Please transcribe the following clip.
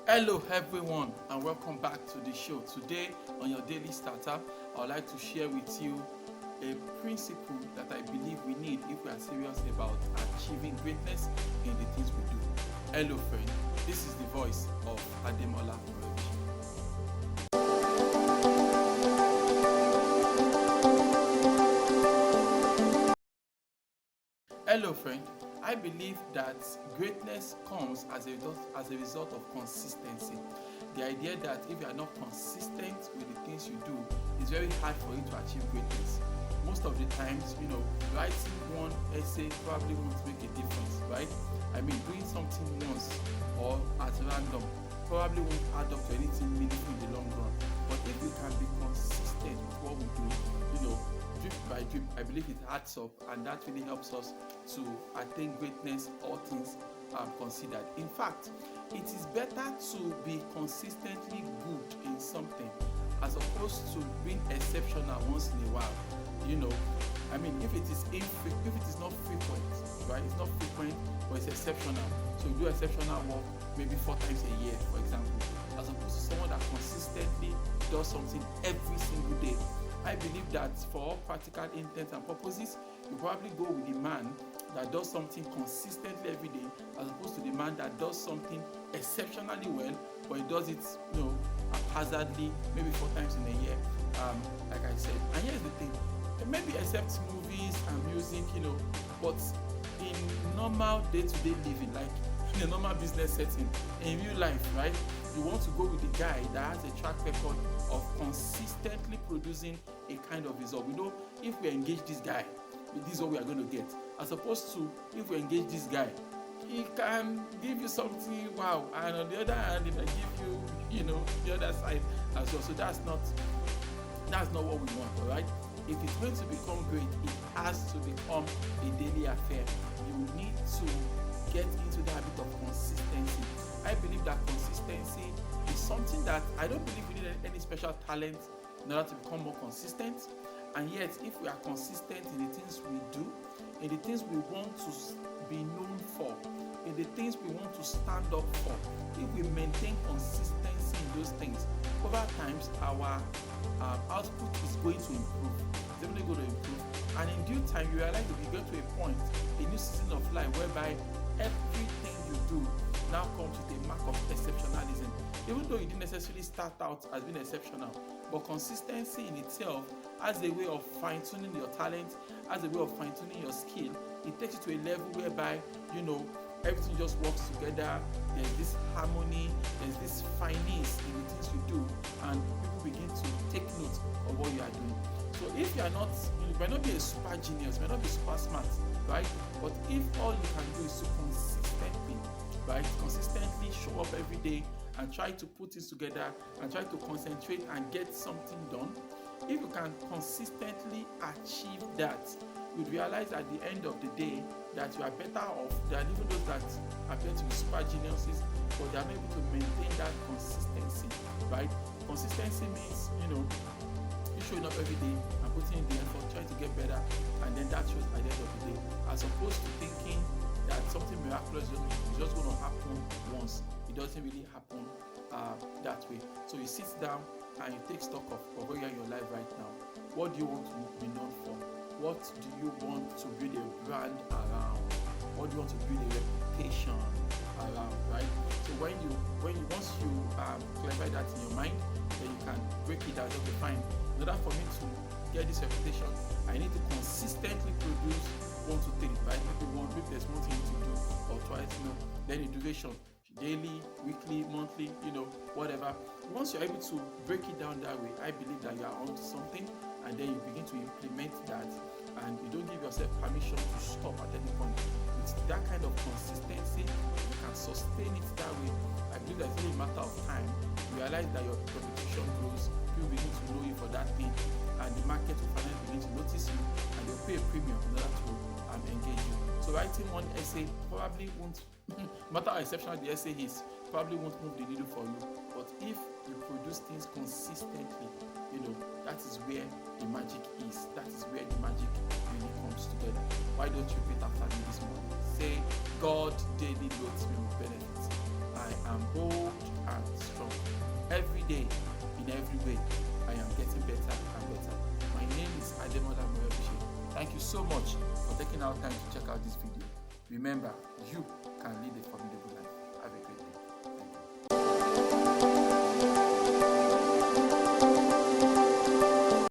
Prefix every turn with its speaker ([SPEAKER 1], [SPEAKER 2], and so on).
[SPEAKER 1] Hello, everyone, and welcome back to the show. Today, on your daily starter, I would like to share with you a principle that I believe we need if we are serious about achieving greatness in the things we do. Hello, friend. This is the voice of Ademola Moreji. Hello, friend. I believe that greatness comes as a result of consistency. The idea that if you are not consistent with the things you do, it's very hard for you to achieve greatness. Most of the times, writing one essay probably won't make a difference, right? I mean, doing something once or at random probably won't add up to anything meaningful in the long run. But if we can be consistent with what we do, drip by drip, I believe it adds up, and that really helps us to attain greatness, all things considered. In fact, it is better to be consistently good in something as opposed to being exceptional once in a while. You know, I mean, if it is not frequent, right? It's not frequent, but it's exceptional. So you do exceptional work maybe 4 times a year, for example, as opposed to someone that consistently does something every single day. I believe that for all practical intents and purposes, you probably go with the man that does something consistently every day, as opposed to the man that does something exceptionally well, but he does it, haphazardly, maybe 4 times in a year. Like I said, and here's the thing: maybe except movies and music, but in normal day-to-day living, like in a normal business setting, in real life, right? You want to go with the guy that has a track record of consistently producing a kind of result. We know if we engage this guy, this is what we are going to get. As opposed to if we engage this guy, he can give you something wow, and on the other hand, he might give you, the other side as well. So that's not what we want, all right? If it's going to become great, it has to become a daily affair. You need to get into the habit of consistency. I believe that consistency is something that I don't believe we need any special talent in order to become more consistent. And yet, if we are consistent in the things we do, in the things we want to be known for, in the things we want to stand up for, if we maintain consistency in those things, over times our output is going to improve. It's definitely going to improve. And in due time, you realize that we get to a point, a new season of life, whereby everything you do now comes with a mark of exceptionalism. Even though you didn't necessarily start out as being exceptional, but consistency in itself has a way of fine-tuning your talent, has a way of fine-tuning your skill. It takes you to a level whereby, everything just works together. There's this harmony, there's this fineness in the things you do, and people begin to take note of what you are doing. So if you are not, you might not be a super genius, you might not be super smart, right? But if all you can do is to consistently show up every day and try to put things together and try to concentrate and get something done, if you can consistently achieve that, you realize at the end of the day that you are better off than even those that appear to be super geniuses, but they are not able to maintain that consistency, right? Consistency means, you showing up every day and putting in the effort, trying to get better, and then that shows at the end of the day, as opposed to thinking that something miraculous is just going to happen once. It doesn't really happen that way. So you sit down and you take stock of where you are in your life right now. What do you want to be known for? What do you want to build a brand around? What do you want to build a reputation around, right? So once you clarify that in your mind, then you can break it down. Okay, fine. In order for me to get this reputation, I need to consistently produce 1 to 3, right? Maybe there's one thing to do or twice, then the duration, daily, weekly, monthly, whatever. Once you're able to break it down that way, I believe that you are onto something, and then you begin to implement that, and you don't give yourself permission to stop at any point. With that kind of consistency, you can sustain it that way. I believe that it's only a matter of time. You realize that your reputation grows, people begin to know you for that thing, and the market will finally begin to notice you, and they'll pay a premium in order to engage you. So writing one essay probably won't, no matter how exceptional the essay is, probably won't move the needle for you. But if you produce things consistently, that is where the magic is. That is where the magic really comes together. Why don't you repeat after me this morning? Say, God daily loads me with benefits. I am bold and every day, in every way, I am getting better and better. My name is Ademola Morebise. Thank you so much for taking out time to check out this video. Remember, you can lead a formidable life.